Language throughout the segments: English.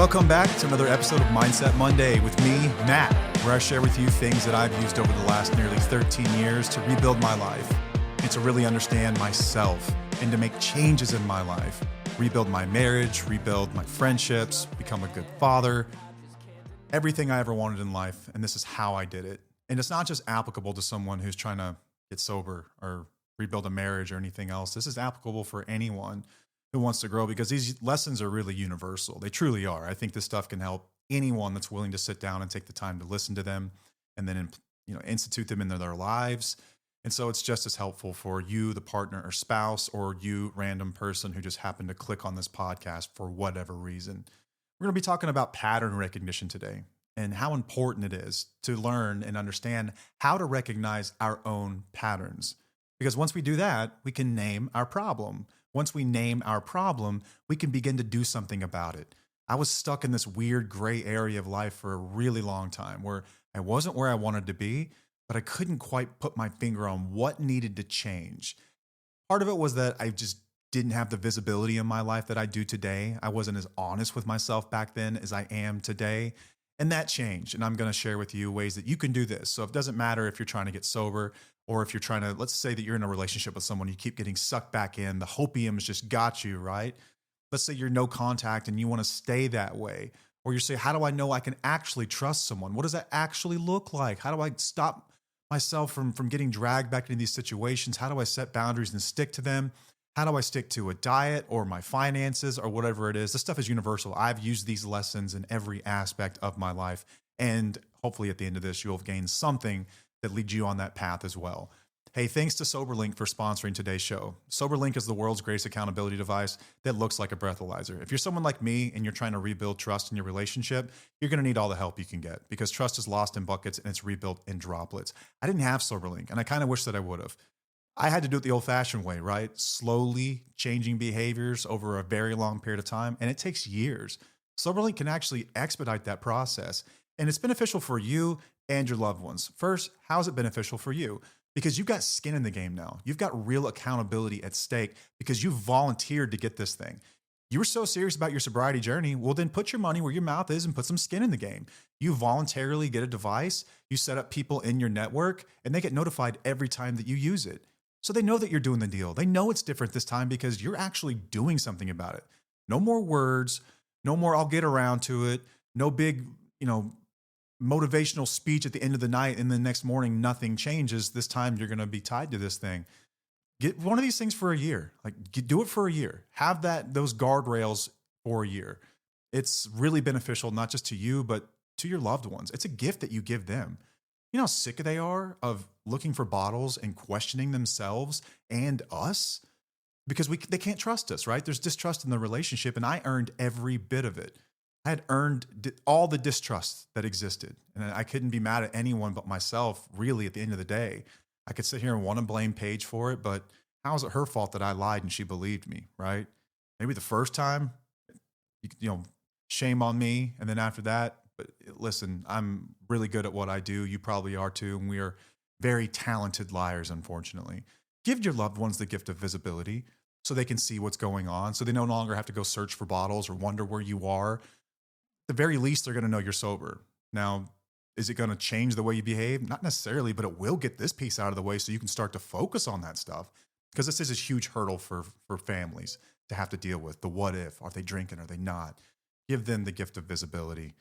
Welcome back to another episode of Mindset Monday with me, Matt, where I share with you things that I've used over the last nearly 13 years to rebuild my life and to really understand myself and to make changes in my life, rebuild my marriage, rebuild my friendships, become a good father, everything I ever wanted in life. And this is how I did it. And it's not just applicable to someone who's trying to get sober or rebuild a marriage or anything else. This is applicable for anyone who wants to grow because these lessons are really universal. They truly are. I think this stuff can help anyone that's willing to sit down and take the time to listen to them and then, institute them into their lives. And so it's just as helpful for you, the partner or spouse, or you, random person who just happened to click on this podcast for whatever reason. We're going to be talking about pattern recognition today and how important it is to learn and understand how to recognize our own patterns. Because once we do that, we can name our problem. Once we name our problem, we can begin to do something about it. I was stuck in this weird gray area of life for a really long time where I wasn't where I wanted to be, but I couldn't quite put my finger on what needed to change. Part of it was that I just didn't have the visibility in my life that I do today. I wasn't as honest with myself back then as I am today. And that changed. And I'm going to share with you ways that you can do this. So it doesn't matter if you're trying to get sober or if you're trying to, let's say that you're in a relationship with someone, you keep getting sucked back in, the hopium's just got you, right? Let's say you're no contact and you want to stay that way. Or you say, how do I know I can actually trust someone? What does that actually look like? How do I stop myself from getting dragged back into these situations? How do I set boundaries and stick to them? How do I stick to a diet or my finances or whatever it is? This stuff is universal. I've used these lessons in every aspect of my life. And hopefully at the end of this, you'll have gained something that leads you on that path as well. Hey, thanks to Soberlink for sponsoring today's show. Soberlink is the world's greatest accountability device that looks like a breathalyzer. If you're someone like me and you're trying to rebuild trust in your relationship, you're going to need all the help you can get because trust is lost in buckets and it's rebuilt in droplets. I didn't have Soberlink and I kind of wish that I would have. I had to do it the old-fashioned way, right? Slowly changing behaviors over a very long period of time, and it takes years. Soberlink can actually expedite that process, and it's beneficial for you and your loved ones. First, how is it beneficial for you? Because you've got skin in the game now. You've got real accountability at stake because you volunteered to get this thing. You were so serious about your sobriety journey, well, then put your money where your mouth is and put some skin in the game. You voluntarily get a device, you set up people in your network, and they get notified every time that you use it. So they know that you're doing the deal. They know it's different this time because you're actually doing something about it. No more words, no more I'll get around to it, no big, motivational speech at the end of the night and the next morning nothing changes. This time you're going to be tied to this thing. Get one of these things for a year. Do it for a year. Have those guardrails for a year. It's really beneficial not just to you but to your loved ones. It's a gift that you give them. You know how sick they are of looking for bottles and questioning themselves and us? Because they can't trust us, right? There's distrust in the relationship, and I earned every bit of it. I had earned all the distrust that existed, and I couldn't be mad at anyone but myself, really, at the end of the day. I could sit here and want to blame Paige for it, but how is it her fault that I lied and she believed me, right? Maybe the first time, shame on me, and then after that, but listen, I'm really good at what I do. You probably are too. And we are very talented liars, unfortunately. Give your loved ones the gift of visibility so they can see what's going on. So they no longer have to go search for bottles or wonder where you are. At the very least, they're going to know you're sober. Now, is it going to change the way you behave? Not necessarily, but it will get this piece out of the way so you can start to focus on that stuff. Because this is a huge hurdle for families to have to deal with. The what if? Are they drinking? Are they not? Give them the gift of visibility.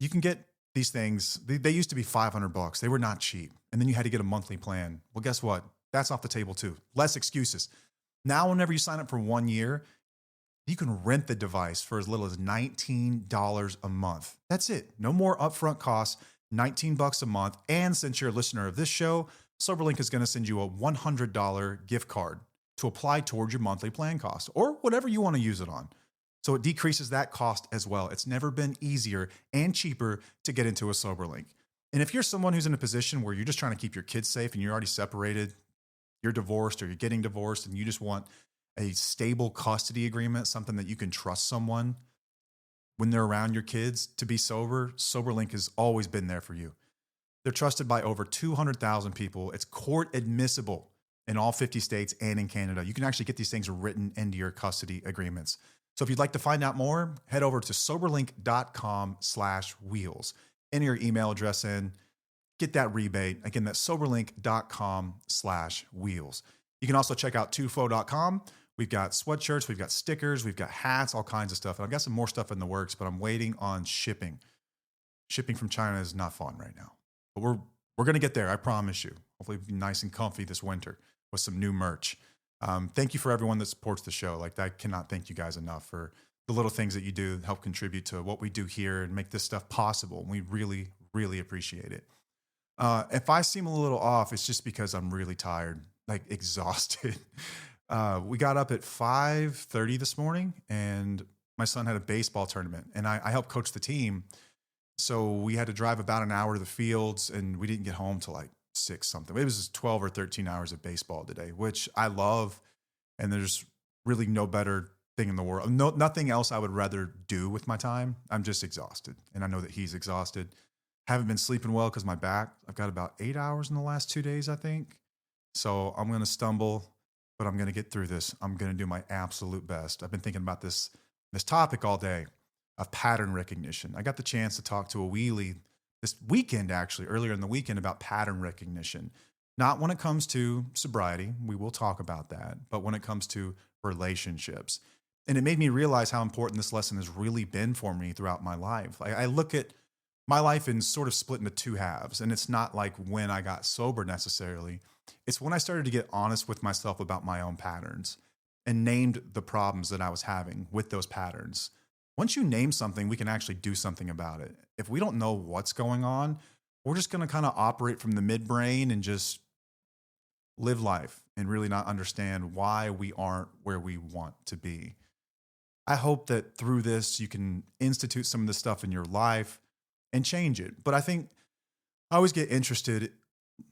You can get these things. They used to be $500. They were not cheap. And then you had to get a monthly plan. Well, guess what? That's off the table too. Less excuses. Now, whenever you sign up for 1 year, you can rent the device for as little as $19 a month. That's it. No more upfront costs, $19 a month. And since you're a listener of this show, Soberlink is going to send you a $100 gift card to apply towards your monthly plan cost or whatever you want to use it on. So it decreases that cost as well. It's never been easier and cheaper to get into a Soberlink. And if you're someone who's in a position where you're just trying to keep your kids safe and you're already separated, you're divorced or you're getting divorced and you just want a stable custody agreement, something that you can trust someone when they're around your kids to be sober, Soberlink has always been there for you. They're trusted by over 200,000 people. It's court admissible in all 50 states and in Canada. You can actually get these things written into your custody agreements. So if you'd like to find out more, head over to soberlink.com/wheels. Enter your email address in, get that rebate. Again, that's soberlink.com/wheels. You can also check out tufo.com. We've got sweatshirts, we've got stickers, we've got hats, all kinds of stuff. And I've got some more stuff in the works, but I'm waiting on shipping. Shipping from China is not fun right now, but we're going to get there. I promise you. Hopefully it'll be nice and comfy this winter with some new merch. Thank you for everyone that supports the show. Like, I cannot thank you guys enough for the little things that you do that help contribute to what we do here and make this stuff possible. We really, really appreciate it. If I seem a little off, it's just because I'm really tired, like exhausted. We got up at 5:30 this morning, and my son had a baseball tournament, and I helped coach the team. So we had to drive about an hour to the fields, and we didn't get home till like 6 something. It was 12 or 13 hours of baseball today, which I love. And there's really no better thing in the world. Nothing else I would rather do with my time. I'm just exhausted. And I know that he's exhausted. Haven't been sleeping well because my back, I've got about 8 hours in the last 2 days, I think. So I'm going to stumble, but I'm going to get through this. I'm going to do my absolute best. I've been thinking about this topic all day of pattern recognition. I got the chance to talk to a wheelie this weekend, actually, earlier in the weekend, about pattern recognition. Not when it comes to sobriety, we will talk about that, but when it comes to relationships. And it made me realize how important this lesson has really been for me throughout my life. I look at my life in sort of split into two halves, and it's not like when I got sober necessarily. It's when I started to get honest with myself about my own patterns and named the problems that I was having with those patterns. Once you name something, we can actually do something about it. If we don't know what's going on, we're just going to kind of operate from the midbrain and just live life and really not understand why we aren't where we want to be. I hope that through this, you can institute some of this stuff in your life and change it. But I think I always get interested,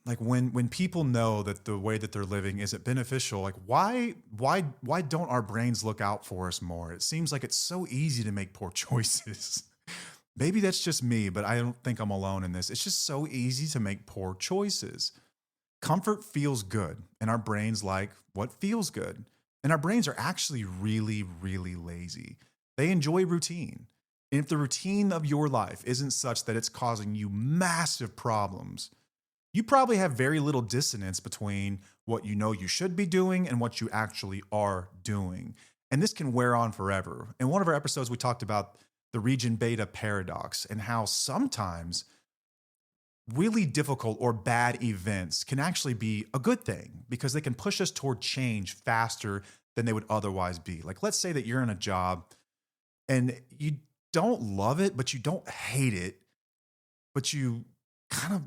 like when people know that the way that they're living isn't beneficial, like why don't our brains look out for us more? It seems like it's so easy to make poor choices. Maybe that's just me, but I don't think I'm alone in this. It's just so easy to make poor choices. Comfort feels good, and our brains like what feels good. And our brains are actually really, really lazy. They enjoy routine. And if the routine of your life isn't such that it's causing you massive problems, you probably have very little dissonance between what you know you should be doing and what you actually are doing. And this can wear on forever. In one of our episodes, we talked about the region beta paradox and how sometimes really difficult or bad events can actually be a good thing because they can push us toward change faster than they would otherwise be. Like, let's say that you're in a job and you don't love it, but you don't hate it, but you kind of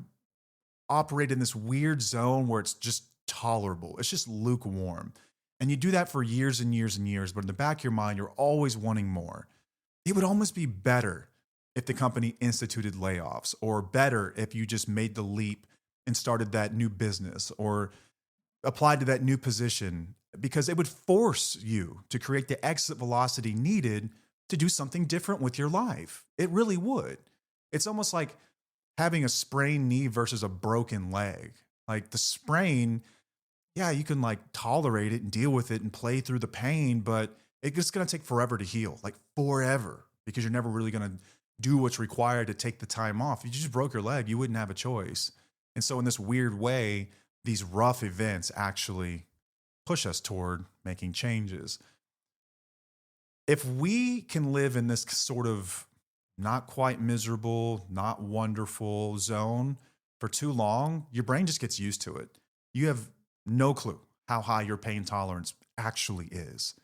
operate in this weird zone where it's just tolerable. It's just lukewarm. And you do that for years and years and years, but in the back of your mind, you're always wanting more. It would almost be better if the company instituted layoffs, or better if you just made the leap and started that new business or applied to that new position, because it would force you to create the exit velocity needed to do something different with your life. It really would. It's almost like having a sprained knee versus a broken leg. Like the sprain, yeah, you can like tolerate it and deal with it and play through the pain, but it's just going to take forever to heal, like forever, because you're never really going to do what's required to take the time off. If you just broke your leg, you wouldn't have a choice. And so in this weird way, these rough events actually push us toward making changes. If we can live in this sort of not quite miserable, not wonderful zone for too long, your brain just gets used to it. You have no clue how high your pain tolerance actually is.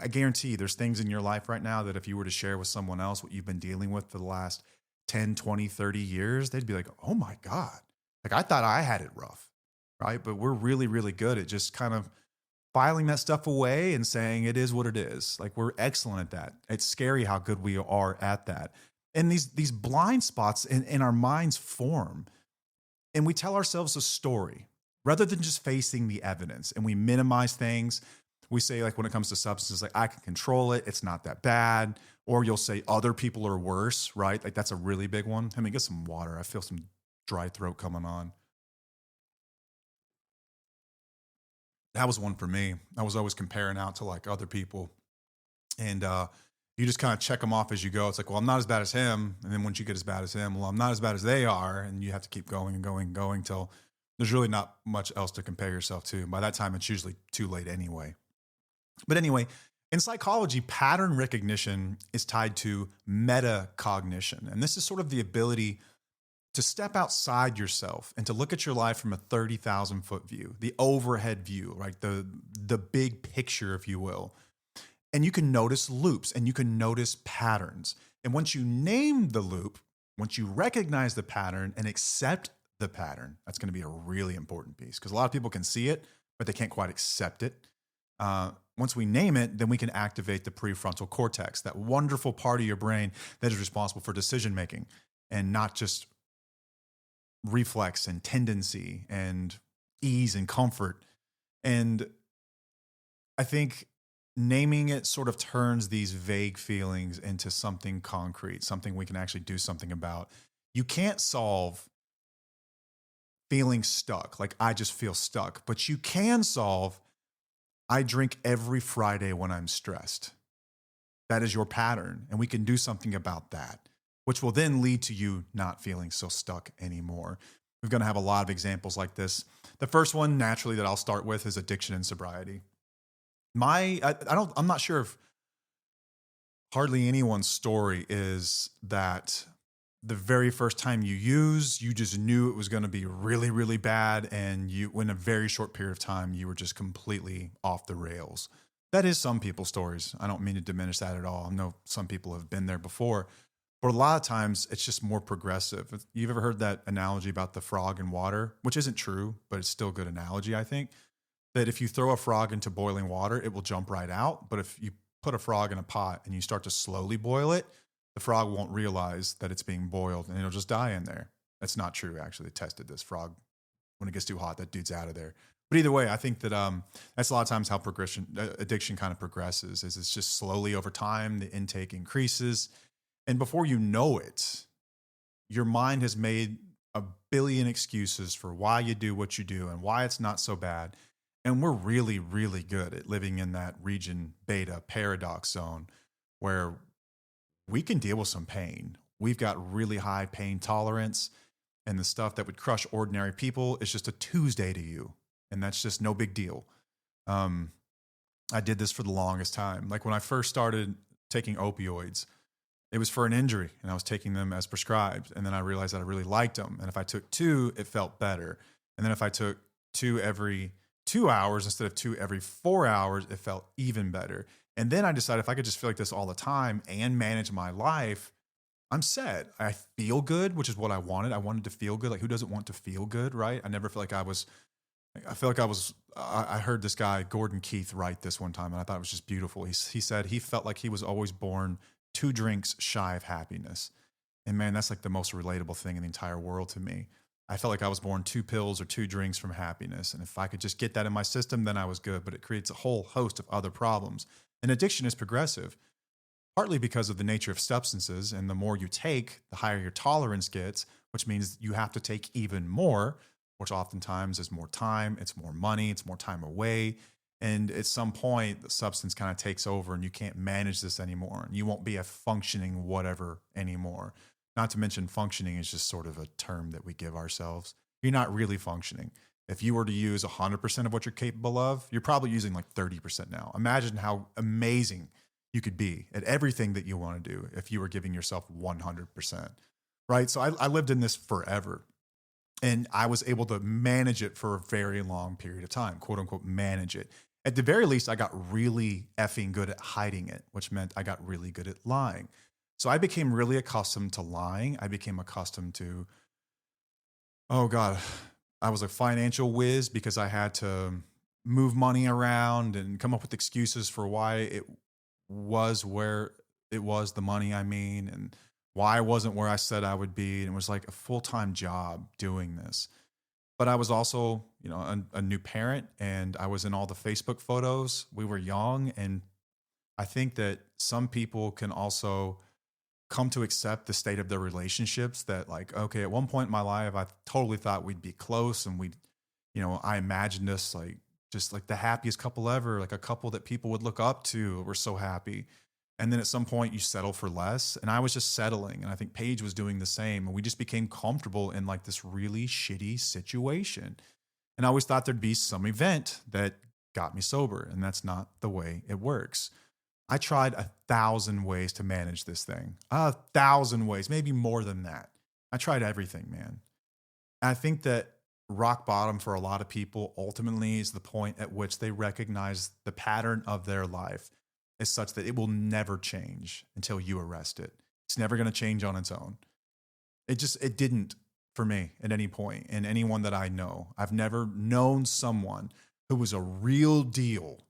I guarantee there's things in your life right now that if you were to share with someone else what you've been dealing with for the last 10, 20, 30 years, they'd be like, oh my God, like I thought I had it rough, right? But we're really, really good at just kind of filing that stuff away and saying it is what it is. Like we're excellent at that. It's scary how good we are at that. And these blind spots in our minds form, and we tell ourselves a story rather than just facing the evidence, and we minimize things. We say, like, when it comes to substances, like, I can control it, it's not that bad. Or you'll say other people are worse, right? Like, that's a really big one. I mean, get some water. I feel some dry throat coming on. That was one for me. I was always comparing out to like other people. And you just kind of check them off as you go. It's like, well, I'm not as bad as him. And then once you get as bad as him, well, I'm not as bad as they are. And you have to keep going and going and going till there's really not much else to compare yourself to. And by that time, it's usually too late anyway. But anyway, in psychology, pattern recognition is tied to metacognition. And this is sort of the ability to step outside yourself and to look at your life from a 30,000 foot view, the overhead view, right? The big picture, if you will. And you can notice loops and you can notice patterns. And once you name the loop, once you recognize the pattern and accept the pattern, that's going to be a really important piece because a lot of people can see it, but they can't quite accept it. Once we name it, then we can activate the prefrontal cortex, that wonderful part of your brain that is responsible for decision making and not just reflex and tendency and ease and comfort. And I think naming it sort of turns these vague feelings into something concrete, something we can actually do something about. You can't solve feeling stuck, like I just feel stuck, but you can solve I drink every Friday when I'm stressed. That is your pattern, and we can do something about that, which will then lead to you not feeling so stuck anymore. We're going to have a lot of examples like this. The first one, naturally, that I'll start with is addiction and sobriety. I'm not sure if hardly anyone's story is that the very first time you use, you just knew it was going to be really, really bad. And in a very short period of time, you were just completely off the rails. That is some people's stories. I don't mean to diminish that at all. I know some people have been there before, but a lot of times it's just more progressive. You've ever heard that analogy about the frog in water, which isn't true, but it's still a good analogy, I think. That if you throw a frog into boiling water, it will jump right out. But if you put a frog in a pot and you start to slowly boil it, the frog won't realize that it's being boiled and it'll just die in there. That's not true, actually. They tested this frog. When it gets too hot, that dude's out of there. But either way, I think that that's a lot of times how addiction kind of progresses, is it's just slowly over time, the intake increases. And before you know it, your mind has made a billion excuses for why you do what you do and why it's not so bad. And we're really, really good at living in that region beta paradox zone where we can deal with some pain. We've got really high pain tolerance, and the stuff that would crush ordinary people is just a Tuesday to you. And that's just no big deal. I did this for the longest time. Like when I first started taking opioids, it was for an injury and I was taking them as prescribed. And then I realized that I really liked them. And if I took 2, it felt better. And then if I took 2 every 2 hours instead of 2 every 4 hours, it felt even better. And then I decided if I could just feel like this all the time and manage my life, I'm set. I feel good, which is what I wanted. I wanted to feel good. Like who doesn't want to feel good, right? I never felt like I heard this guy, Gordon Keith, write this one time, and I thought it was just beautiful. He said he felt like he was always born 2 drinks shy of happiness. And man, that's like the most relatable thing in the entire world to me. I felt like I was born 2 pills or 2 drinks from happiness. And if I could just get that in my system, then I was good. But it creates a whole host of other problems. And addiction is progressive, partly because of the nature of substances. And the more you take, the higher your tolerance gets, which means you have to take even more, which oftentimes is more time, it's more money, it's more time away. And at some point, the substance kind of takes over and you can't manage this anymore. And you won't be a functioning whatever anymore. Not to mention functioning is just sort of a term that we give ourselves. You're not really functioning. If you were to use 100% of what you're capable of, you're probably using like 30% now. Imagine how amazing you could be at everything that you want to do if you were giving yourself 100%, right? So I lived in this forever. And I was able to manage it for a very long period of time, quote unquote, manage it. At the very least, I got really effing good at hiding it, which meant I got really good at lying. So I became really accustomed to lying. I became accustomed to, oh God, I was a financial whiz because I had to move money around and come up with excuses for why it was where it was, the money I mean, and why I wasn't where I said I would be. And it was like a full-time job doing this. But I was also, a new parent, and I was in all the Facebook photos. We were young. And I think that some people can also come to accept the state of their relationships that like, okay, at one point in my life, I totally thought we'd be close. And I imagined us like, just like the happiest couple ever, like a couple that people would look up to. We're so happy. And then at some point you settle for less. And I was just settling. And I think Paige was doing the same. And we just became comfortable in like this really shitty situation. And I always thought there'd be some event that got me sober. And that's not the way it works. I tried 1,000 ways to manage this thing, 1,000 ways, maybe more than that. I tried everything, man. And I think that rock bottom for a lot of people ultimately is the point at which they recognize the pattern of their life is such that it will never change until you arrest it. It's never going to change on its own. It didn't for me at any point. And anyone that I know, I've never known someone who was a real deal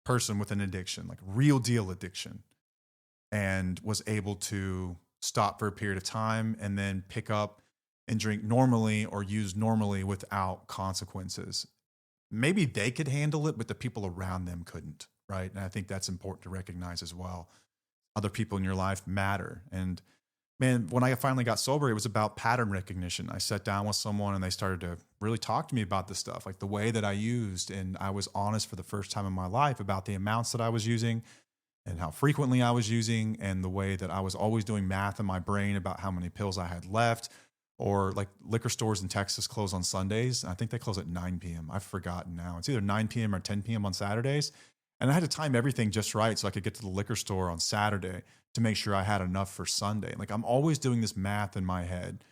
person with an addiction, like real deal addiction, and was able to stop for a period of time and then pick up and drink normally or use normally without consequences. Maybe they could handle it, but the people around them couldn't, right? And I think that's important to recognize as well. Other people in your life matter. And man, when I finally got sober, it was about pattern recognition. I sat down with someone and they started to really talk to me about this stuff, like the way that I used. And I was honest for the first time in my life about the amounts that I was using and how frequently I was using, and the way that I was always doing math in my brain about how many pills I had left. Or like liquor stores in Texas close on Sundays. I think they close at 9 p.m. I've forgotten now. It's either 9 p.m. or 10 p.m. on Saturdays. And I had to time everything just right so I could get to the liquor store on Saturday to make sure I had enough for Sunday. Like I'm always doing this math in my head,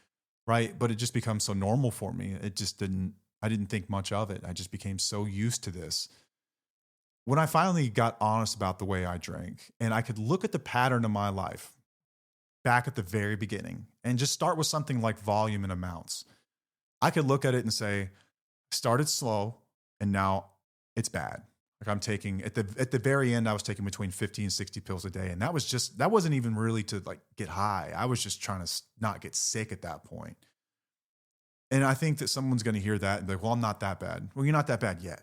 right? But it just becomes so normal for me. I didn't think much of it. I just became so used to this. When I finally got honest about the way I drank and I could look at the pattern of my life back at the very beginning and just start with something like volume and amounts, I could look at it and say, started slow and now it's bad. Like I'm taking at the very end, I was taking between 50 and 60 pills a day. And that wasn't even really to like get high. I was just trying to not get sick at that point. And I think that someone's going to hear that and be like, well, I'm not that bad. Well, you're not that bad yet.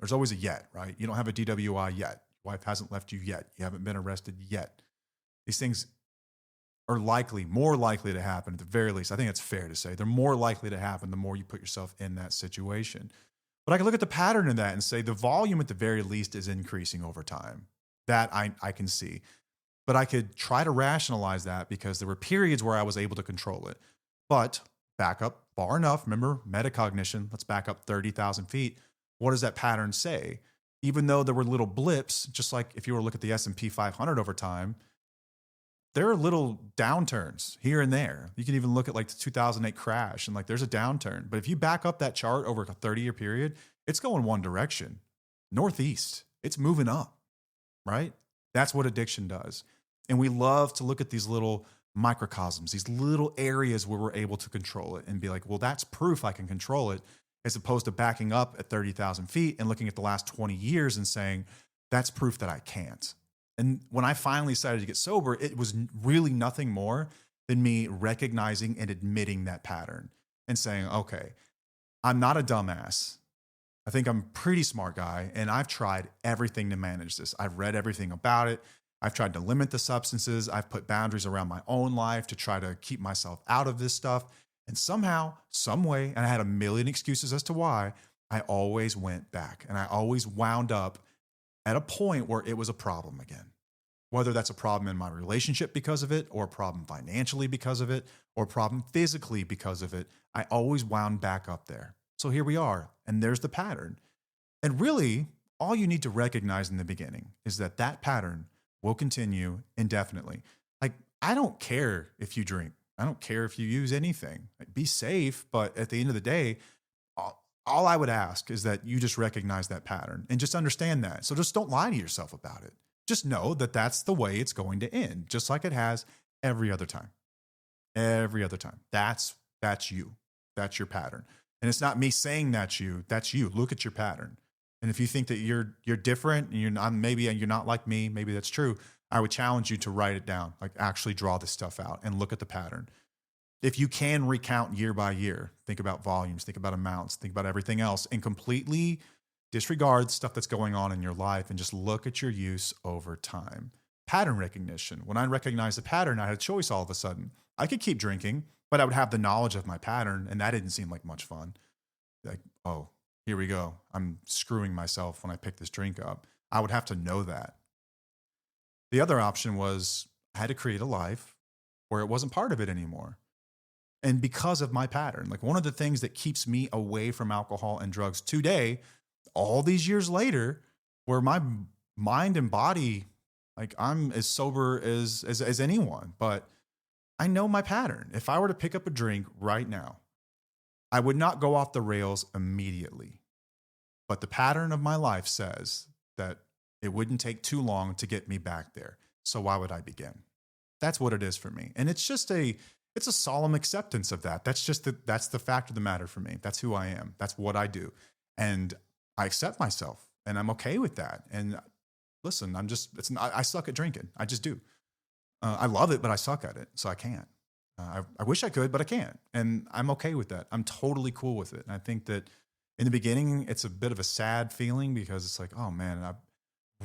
There's always a yet, right? You don't have a DWI yet. Your wife hasn't left you yet. You haven't been arrested yet. These things are more likely to happen at the very least. I think it's fair to say they're more likely to happen the more you put yourself in that situation. But I can look at the pattern in that and say the volume at the very least is increasing over time. That I can see. But I could try to rationalize that because there were periods where I was able to control it. But back up far enough, remember metacognition, let's back up 30,000 feet. What does that pattern say? Even though there were little blips, just like if you were to look at the S&P 500 over time, there are little downturns here and there. You can even look at like the 2008 crash and like there's a downturn. But if you back up that chart over a 30-year period, it's going one direction, northeast. It's moving up, right? That's what addiction does. And we love to look at these little microcosms, these little areas where we're able to control it and be like, well, that's proof I can control it, as opposed to backing up at 30,000 feet and looking at the last 20 years and saying, that's proof that I can't. And when I finally decided to get sober, it was really nothing more than me recognizing and admitting that pattern and saying, okay, I'm not a dumbass. I think I'm a pretty smart guy, and I've tried everything to manage this. I've read everything about it. I've tried to limit the substances. I've put boundaries around my own life to try to keep myself out of this stuff. And somehow, some way, and I had a million excuses as to why, I always went back and I always wound up at a point where it was a problem again. Whether that's a problem in my relationship because of it, or a problem financially because of it, or a problem physically because of it, I always wound back up there. So here we are, and there's the pattern. And really, all you need to recognize in the beginning is that that pattern will continue indefinitely. Like, I don't care if you drink. I don't care if you use anything. Like, be safe, but at the end of the day, all I would ask is that you just recognize that pattern and just understand that. So just don't lie to yourself about it. Just know that that's the way it's going to end, just like it has every other time. Every other time. That's you. That's your pattern. And it's not me saying that's you. That's you. Look at your pattern. And if you think that you're different and you're not like me, maybe that's true. I would challenge you to write it down, like actually draw this stuff out and look at the pattern. If you can recount year by year, think about volumes, think about amounts, think about everything else, and completely disregard stuff that's going on in your life and just look at your use over time. Pattern recognition. When I recognized the pattern, I had a choice all of a sudden. I could keep drinking, but I would have the knowledge of my pattern, and that didn't seem like much fun. Like, oh, here we go. I'm screwing myself when I pick this drink up. I would have to know that. The other option was I had to create a life where it wasn't part of it anymore. And because of my pattern, like one of the things that keeps me away from alcohol and drugs today, all these years later, where my mind and body, like I'm as sober as anyone, but I know my pattern. If I were to pick up a drink right now, I would not go off the rails immediately. But the pattern of my life says that it wouldn't take too long to get me back there. So why would I begin? That's what it is for me. And it's a solemn acceptance of that. That's the fact of the matter for me. That's who I am. That's what I do. And I accept myself and I'm okay with that. And listen, I suck at drinking. I just do. I love it, but I suck at it. So I can't. I wish I could, but I can't. And I'm okay with that. I'm totally cool with it. And I think that in the beginning, it's a bit of a sad feeling because it's like, oh man, I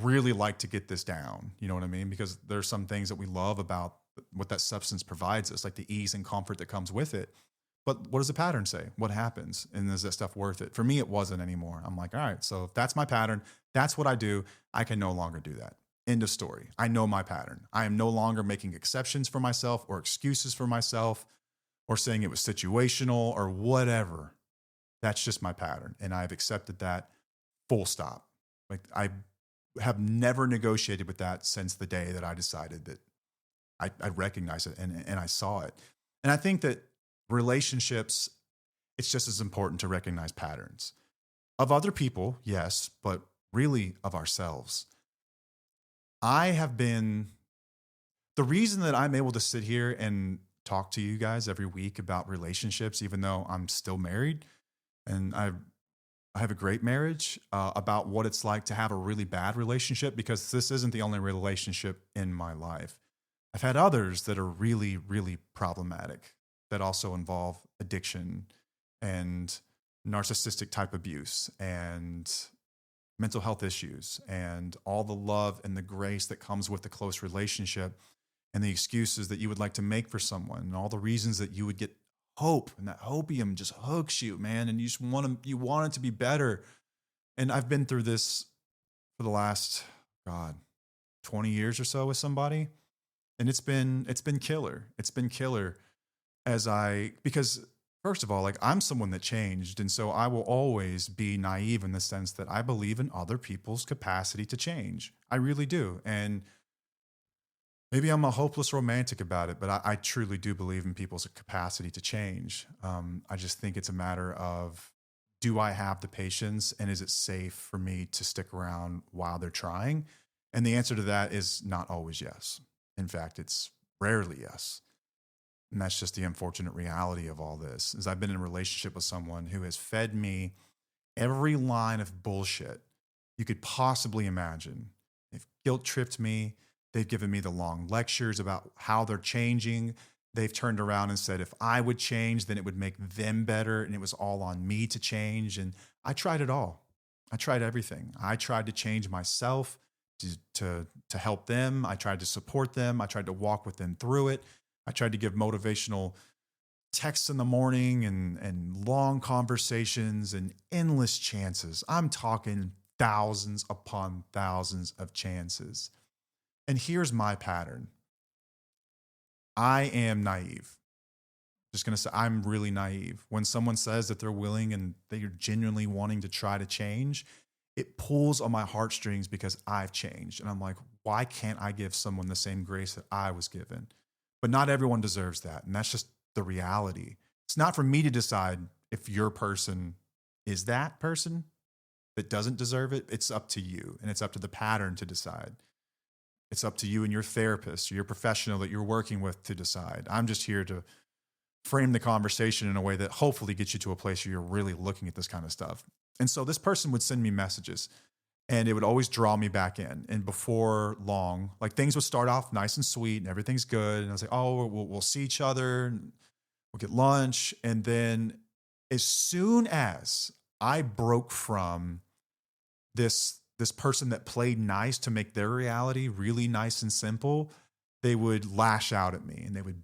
really like to get this down. You know what I mean? Because there's some things that we love about what that substance provides us, like the ease and comfort that comes with it. But what does the pattern say? What happens? And is that stuff worth it? For me, it wasn't anymore. I'm like, all right, so if that's my pattern, that's what I do. I can no longer do that. End of story. I know my pattern. I am no longer making exceptions for myself or excuses for myself or saying it was situational or whatever. That's just my pattern. And I've accepted that full stop. Like I have never negotiated with that since the day that I decided that I recognize it and I saw it. And I think that relationships, it's just as important to recognize patterns of other people, yes, but really of ourselves. The reason that I'm able to sit here and talk to you guys every week about relationships, even though I'm still married and I have a great marriage, about what it's like to have a really bad relationship, because this isn't the only relationship in my life. I've had others that are really, really problematic that also involve addiction and narcissistic type abuse and mental health issues and all the love and the grace that comes with a close relationship and the excuses that you would like to make for someone and all the reasons that you would get hope, and that hopium just hooks you, man, and you want it to be better. And I've been through this for the last 20 years or so with somebody, and it's been killer. It's been killer because first of all, like I'm someone that changed, and so I will always be naive in the sense that I believe in other people's capacity to change. I really do. And maybe I'm a hopeless romantic about it, but I truly do believe in people's capacity to change. I just think it's a matter of, do I have the patience and is it safe for me to stick around while they're trying? And the answer to that is not always yes. In fact, it's rarely yes. And that's just the unfortunate reality of all this, is I've been in a relationship with someone who has fed me every line of bullshit you could possibly imagine. They've guilt tripped me. They've given me the long lectures about how they're changing. They've turned around and said, if I would change, then it would make them better. And it was all on me to change. And I tried it all. I tried everything. I tried to change myself to help them. I tried to support them. I tried to walk with them through it. I tried to give motivational texts in the morning and long conversations and endless chances. I'm talking thousands upon thousands of chances. And here's my pattern. I am naive. Just going to say, I'm really naive. When someone says that they're willing and they're genuinely wanting to try to change, it pulls on my heartstrings because I've changed. And I'm like, why can't I give someone the same grace that I was given? But not everyone deserves that. And that's just the reality. It's not for me to decide if your person is that person that doesn't deserve it. It's up to you. And it's up to the pattern to decide. It's up to you and your therapist or your professional that you're working with to decide. I'm just here to frame the conversation in a way that hopefully gets you to a place where you're really looking at this kind of stuff. And so this person would send me messages and it would always draw me back in. And before long, like things would start off nice and sweet and everything's good. And I was like, oh, we'll see each other and we'll get lunch. And then as soon as I broke from this person that played nice to make their reality really nice and simple, they would lash out at me and they would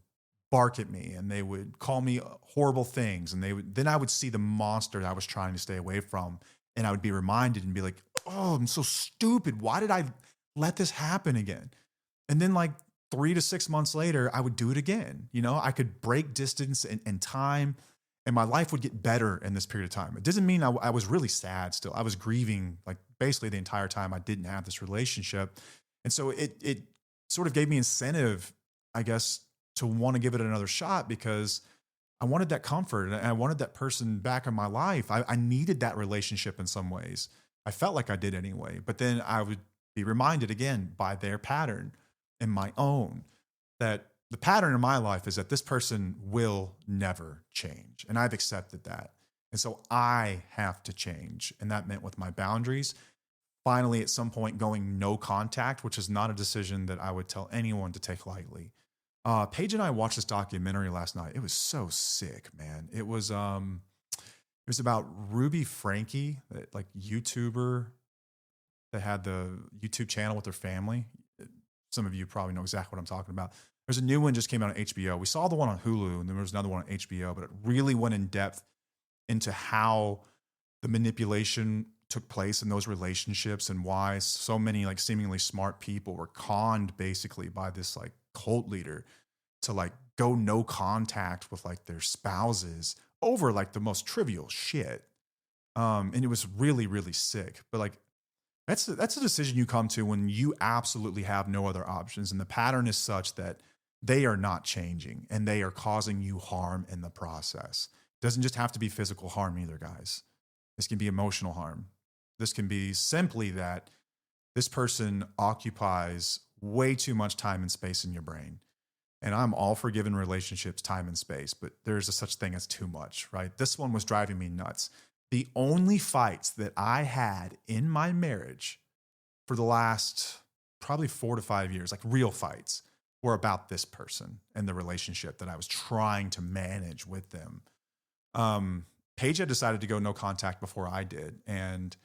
bark at me and they would call me horrible things. And then I would see the monster I was trying to stay away from. And I would be reminded and be like, oh, I'm so stupid. Why did I let this happen again? And then like 3 to 6 months later, I would do it again. I could break distance and time, and my life would get better in this period of time. It doesn't mean I was really sad still. I was grieving like basically the entire time I didn't have this relationship. And so it sort of gave me incentive, I guess, to want to give it another shot, because I wanted that comfort and I wanted that person back in my life. I needed that relationship in some ways. I felt like I did anyway, but then I would be reminded again by their pattern and my own, that the pattern in my life is that this person will never change. And I've accepted that. And so I have to change. And that meant with my boundaries, finally, at some point, going no contact, which is not a decision that I would tell anyone to take lightly. Paige and I watched this documentary last night. It was so sick, man. It was about Ruby Frankie, that like YouTuber that had the YouTube channel with their family. Some of you probably know exactly what I'm talking about. There's a new one just came out on HBO. We saw the one on Hulu, and then there was another one on HBO, but it really went in depth into how the manipulation took place in those relationships and why so many like seemingly smart people were conned basically by this like cult leader to like go no contact with like their spouses over like the most trivial shit. And it was really, really sick. But like that's a decision you come to when you absolutely have no other options. And the pattern is such that they are not changing and they are causing you harm in the process. It doesn't just have to be physical harm either, guys. This can be emotional harm. This can be simply that this person occupies way too much time and space in your brain. And I'm all for giving relationships time and space, but there's a such thing as too much, right? This one was driving me nuts. The only fights that I had in my marriage for the last probably 4 to 5 years, like real fights, were about this person and the relationship that I was trying to manage with them. Paige had decided to go no contact before I did. And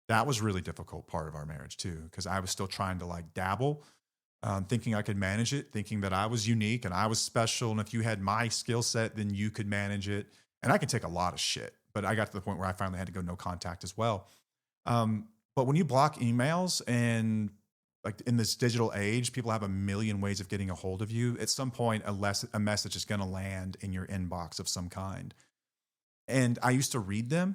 that was a really difficult part of our marriage too, because I was still trying to like dabble, thinking I could manage it, thinking that I was unique and I was special. And if you had my skill set, then you could manage it. And I can take a lot of shit, but I got to the point where I finally had to go no contact as well. But when you block emails and like in this digital age, people have a million ways of getting a hold of you. At some point, a message is going to land in your inbox of some kind. And I used to read them.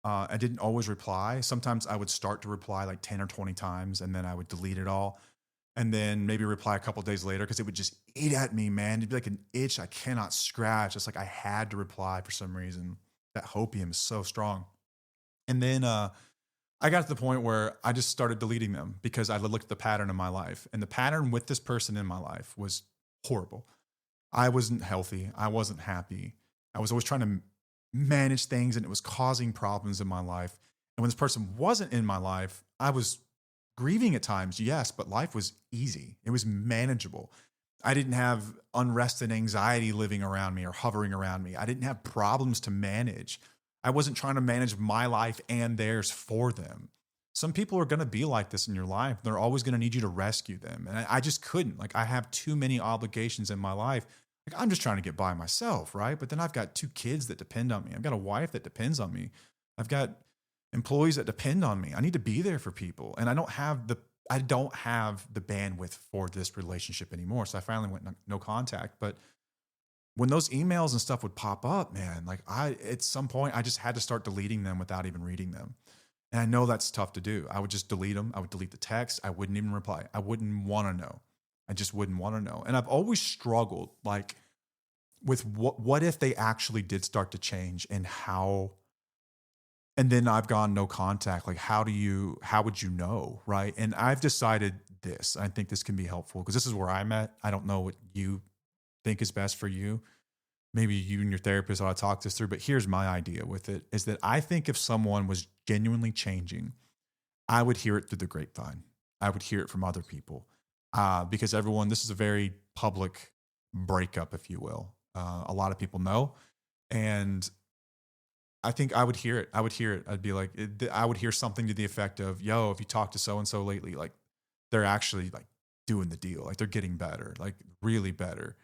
I didn't always reply. Sometimes I would start to reply like 10 or 20 times, and then I would delete it all. And then maybe reply a couple of days later because it would just eat at me, man. It'd be like an itch I cannot scratch. It's like I had to reply for some reason. That hopium is so strong. And then I got to the point where I just started deleting them because I looked at the pattern in my life. And the pattern with this person in my life was horrible. I wasn't healthy. I wasn't happy. I was always trying to manage things, and it was causing problems in my life. And when this person wasn't in my life, I was grieving at times, yes, but life was easy. It was manageable. I didn't have unrest and anxiety living around me or hovering around me. I didn't have problems to manage. I wasn't trying to manage my life and theirs for them. Some people are going to be like this in your life. They're always going to need you to rescue them. And I just couldn't. Like, I have too many obligations in my life. Like, I'm just trying to get by myself, right? But then I've got 2 kids that depend on me. I've got a wife that depends on me. I've got employees that depend on me. I need to be there for people. And I don't have the bandwidth for this relationship anymore. So I finally went no contact. But when those emails and stuff would pop up, man, like at some point I just had to start deleting them without even reading them. And I know that's tough to do. I would just delete them. I would delete the text. I wouldn't even reply. I wouldn't want to know. I just wouldn't want to know. And I've always struggled like with what if they actually did start to change, and how, and then I've gone no contact. Like, how would you know? Right. And I've decided this, I think this can be helpful because this is where I'm at. I don't know what you think is best for you. Maybe you and your therapist ought to talk this through, but here's my idea with it is that I think if someone was genuinely changing, I would hear it through the grapevine. I would hear it from other people because this is a very public breakup, if you will. A lot of people know. And I think I would hear it. I'd be like, I would hear something to the effect of, yo, if you talk to so-and-so lately, like they're actually like doing the deal. Like they're getting better, like really better.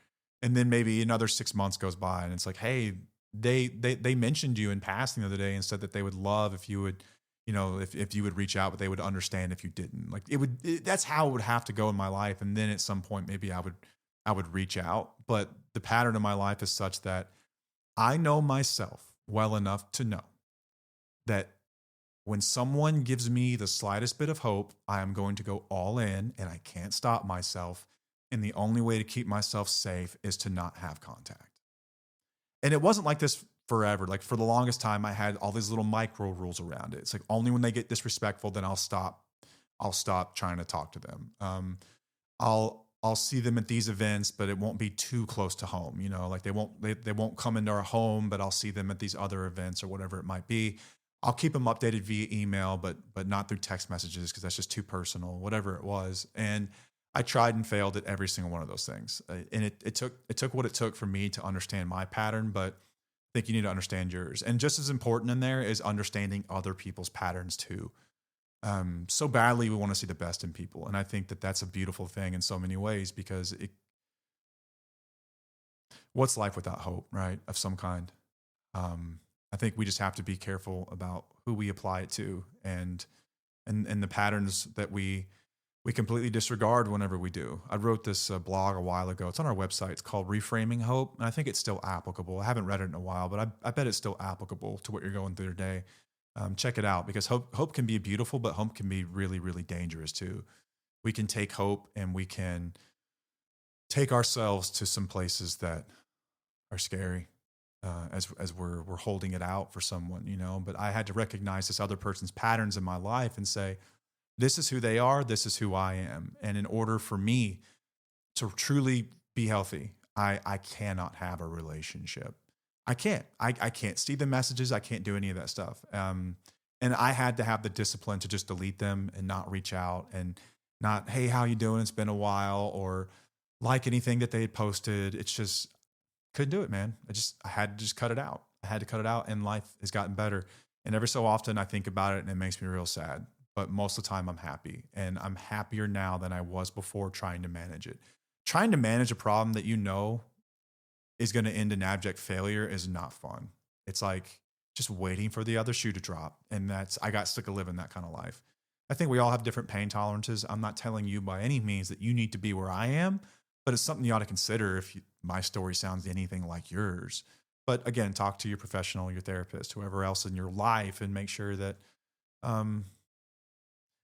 And then maybe another 6 months goes by and it's like, hey, they mentioned you in passing the other day and said that they would love if you would, if you would reach out, but they would understand if you didn't. Like that's how it would have to go in my life. And then at some point, maybe I would reach out. But the pattern of my life is such that I know myself well enough to know that when someone gives me the slightest bit of hope, I am going to go all in and I can't stop myself. And the only way to keep myself safe is to not have contact. And it wasn't like this forever. Like for the longest time, I had all these little micro rules around it. It's like only when they get disrespectful, then I'll stop trying to talk to them. I'll see them at these events, but it won't be too close to home. Like they won't come into our home, but I'll see them at these other events or whatever it might be. I'll keep them updated via email, but not through text messages because that's just too personal, whatever it was. And I tried and failed at every single one of those things. And it took what it took for me to understand my pattern, but I think you need to understand yours. And just as important in there is understanding other people's patterns too. So badly we want to see the best in people. And I think that that's a beautiful thing in so many ways because what's life without hope, right? Of some kind. I think we just have to be careful about who we apply it to and the patterns that we completely disregard whenever we do. I wrote this blog a while ago. It's on our website. It's called Reframing Hope. And I think it's still applicable. I haven't read it in a while, but I bet it's still applicable to what you're going through today. Check it out because hope can be beautiful, but hope can be really, really dangerous too. We can take hope and we can take ourselves to some places that are scary as we're holding it out for someone, But I had to recognize this other person's patterns in my life and say, this is who they are. This is who I am. And in order for me to truly be healthy, I cannot have a relationship. I can't. I can't see the messages. I can't do any of that stuff. And I had to have the discipline to just delete them and not reach out and not, hey, how you doing? It's been a while, or like anything that they had posted. It's just couldn't do it, man. I had to just cut it out. I had to cut it out, and life has gotten better. And every so often I think about it and it makes me real sad. But most of the time I'm happy, and I'm happier now than I was before trying to manage it. Trying to manage a problem that is going to end in abject failure is not fun. It's like just waiting for the other shoe to drop. And I got sick of living that kind of life. I think we all have different pain tolerances. I'm not telling you by any means that you need to be where I am, but it's something you ought to consider if my story sounds anything like yours. But again, talk to your professional, your therapist, whoever else in your life, and make sure that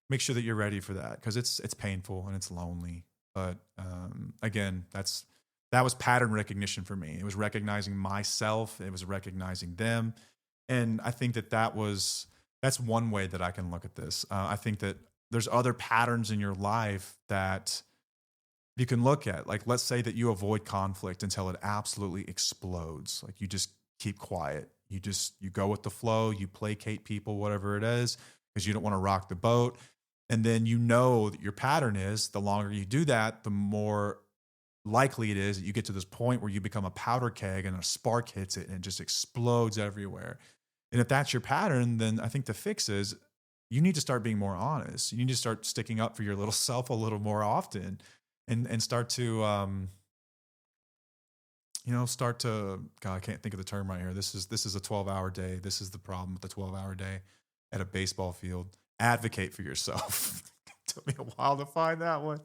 you're ready for that, because it's painful and it's lonely. But again, that was pattern recognition for me. It was recognizing myself. It was recognizing them. And I think that's one way that I can look at this. I think that there's other patterns in your life that you can look at. Like, let's say that you avoid conflict until it absolutely explodes. Like, you just keep quiet. You go with the flow. You placate people, whatever it is, because you don't want to rock the boat. And then that your pattern is, the longer you do that, the more likely it is that you get to this point where you become a powder keg and a spark hits it and it just explodes everywhere. And if that's your pattern, then I think the fix is you need to start being more honest. You need to start sticking up for your little self a little more often, and start to, God, I can't think of the term right here. This is a 12-hour day. This is the problem with the 12-hour day at a baseball field. Advocate for yourself. It took me a while to find that one.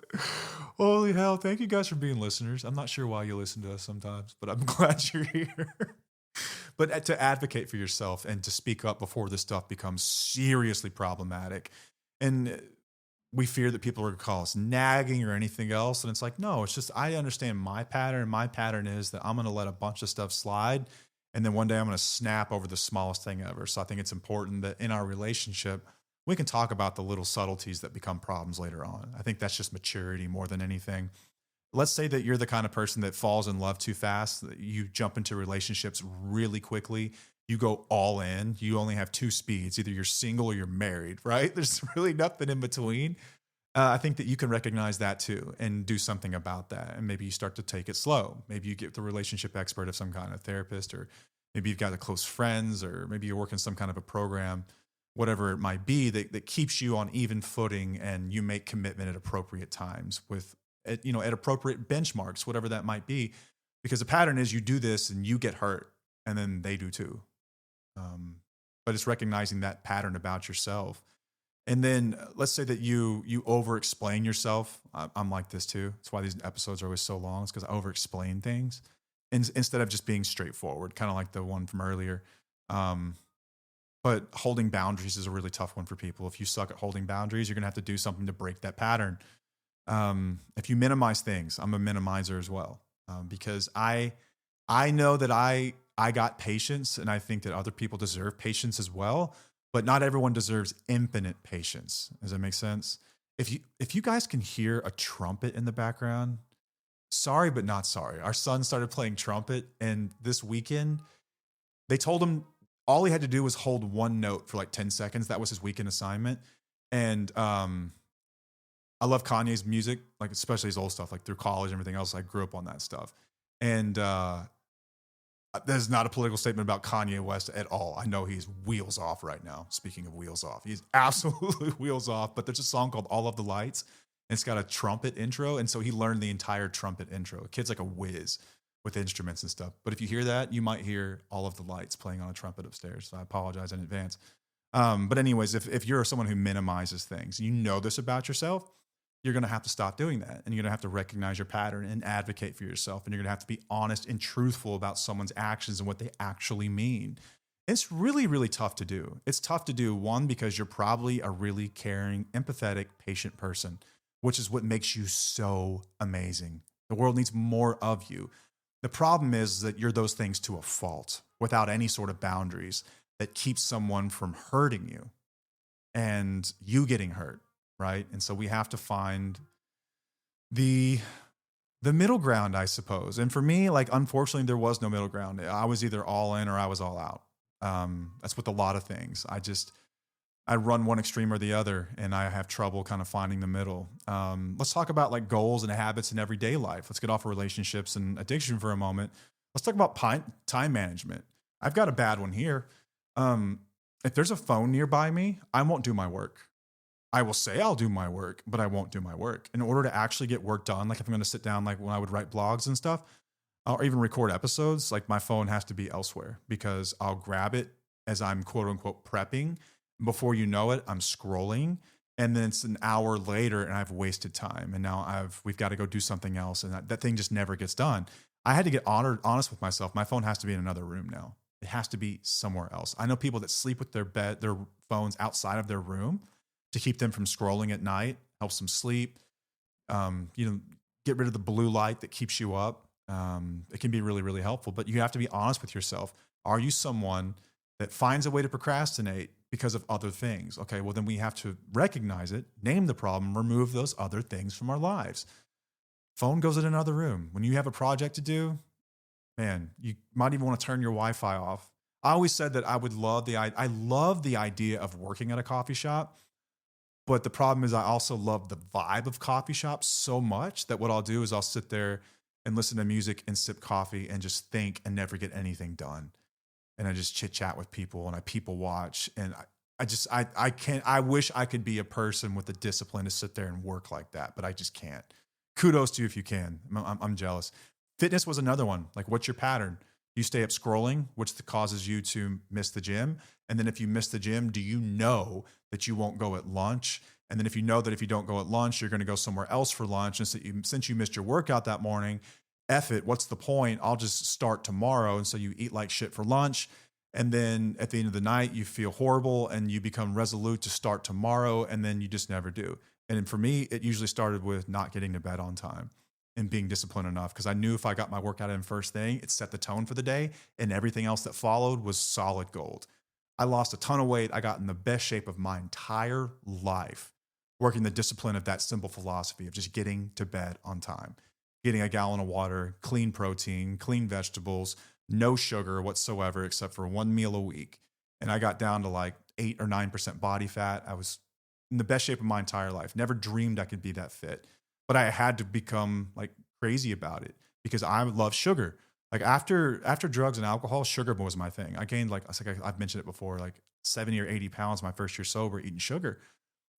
Holy hell. Thank you guys for being listeners. I'm not sure why you listen to us sometimes, but I'm glad you're here. But to advocate for yourself and to speak up before this stuff becomes seriously problematic. And we fear that people are going to call us nagging or anything else. And it's like, no, it's just, I understand my pattern. My pattern is that I'm going to let a bunch of stuff slide. And then one day I'm going to snap over the smallest thing ever. So I think it's important that in our relationship, we can talk about the little subtleties that become problems later on. I think that's just maturity more than anything. Let's say that you're the kind of person that falls in love too fast, that you jump into relationships really quickly. You go all in. You only have two speeds. Either you're single or you're married, right? There's really nothing in between. I think that you can recognize that too and do something about that. And maybe you start to take it slow. Maybe you get the relationship expert of some kind, of therapist, or maybe you've got a close friends, or maybe you're working some kind of a program, whatever it might be, that keeps you on even footing, and you make commitment at appropriate times at appropriate benchmarks, whatever that might be. Because the pattern is you do this and you get hurt, and then they do too. but it's recognizing that pattern about yourself. And then let's say that you over explain yourself. I'm like this too. That's why these episodes are always so long. It's because I over explain things instead of just being straightforward, kind of like the one from earlier. Um, but holding boundaries is a really tough one for people. If you suck at holding boundaries, you're going to have to do something to break that pattern. If you minimize things, I'm a minimizer as well, because I know that I got patience, and I think that other people deserve patience as well. But not everyone deserves infinite patience. Does that make sense? If you guys can hear a trumpet in the background, sorry but not sorry. Our son started playing trumpet, and this weekend they told him all he had to do was hold one note for like 10 seconds. That was his weekend assignment. And I love Kanye's music, like especially his old stuff, like through college and everything else. I grew up on that stuff. And there's not a political statement about Kanye West at all. I know he's wheels off right now. Speaking of wheels off, he's absolutely wheels off. But there's a song called All of the Lights, and it's got a trumpet intro. And so he learned the entire trumpet intro. The kid's like a whiz with instruments and stuff. But if you hear that, you might hear All of the Lights playing on a trumpet upstairs. So I apologize in advance. But anyways, if you're someone who minimizes things, you know this about yourself, you're going to have to stop doing that. And you're going to have to recognize your pattern and advocate for yourself. And you're going to have to be honest and truthful about someone's actions and what they actually mean. It's really, really tough to do. It's tough to do, one, because you're probably a really caring, empathetic, patient person, which is what makes you so amazing. The world needs more of you. The problem is that you're those things to a fault without any sort of boundaries that keeps someone from hurting you and you getting hurt. Right. And so we have to find the middle ground, I suppose. And for me, like, unfortunately, there was no middle ground. I was either all in or I was all out. That's with a lot of things. I run one extreme or the other, and I have trouble kind of finding the middle. Let's talk about like goals and habits in everyday life. Let's get off of relationships and addiction for a moment. Let's talk about time management. I've got a bad one here. If there's a phone nearby me, I won't do my work. I will say I'll do my work, but I won't do my work. In order to actually get work done, like if I'm going to sit down, like when I would write blogs and stuff, or even record episodes, like my phone has to be elsewhere because I'll grab it as I'm quote unquote prepping. Before you know it, I'm scrolling, and then it's an hour later and I've wasted time. And now we've got to go do something else. And that thing just never gets done. I had to get honest with myself. My phone has to be in another room now. It has to be somewhere else. I know people that sleep with their phones outside of their room to keep them from scrolling at night, helps them sleep. Get rid of the blue light that keeps you up. It can be really, really helpful, but you have to be honest with yourself. Are you someone that finds a way to procrastinate because of other things? Okay, well then we have to recognize it, name the problem, remove those other things from our lives. Phone goes in another room. When you have a project to do, man, you might even want to turn your Wi-Fi off. I always said that I love the idea of working at a coffee shop. But the problem is I also love the vibe of coffee shops so much that what I'll do is I'll sit there and listen to music and sip coffee and just think and never get anything done. And I just chit chat with people and I people watch. And I can't, I wish I could be a person with the discipline to sit there and work like that, but I just can't. Kudos to you if you can. I'm jealous. Fitness was another one. Like, what's your pattern? You stay up scrolling, which causes you to miss the gym. And then if you miss the gym, do you know that you won't go at lunch? And then if you know that if you don't go at lunch, you're going to go somewhere else for lunch. And so since you missed your workout that morning, F it, what's the point? I'll just start tomorrow. And so you eat like shit for lunch. And then at the end of the night, you feel horrible and you become resolute to start tomorrow. And then you just never do. And for me, it usually started with not getting to bed on time and being disciplined enough, because I knew if I got my workout in first thing, it set the tone for the day, and everything else that followed was solid gold. I lost a ton of weight. I got in the best shape of my entire life working the discipline of that simple philosophy of just getting to bed on time, getting a gallon of water, clean protein, clean vegetables, no sugar whatsoever except for one meal a week. And I got down to like 8 or 9% body fat. I was in the best shape of my entire life. Never dreamed I could be that fit. But I had to become like crazy about it because I love sugar. Like after drugs and alcohol, sugar was my thing. I gained I've mentioned it before, like 70 or 80 pounds my first year sober eating sugar.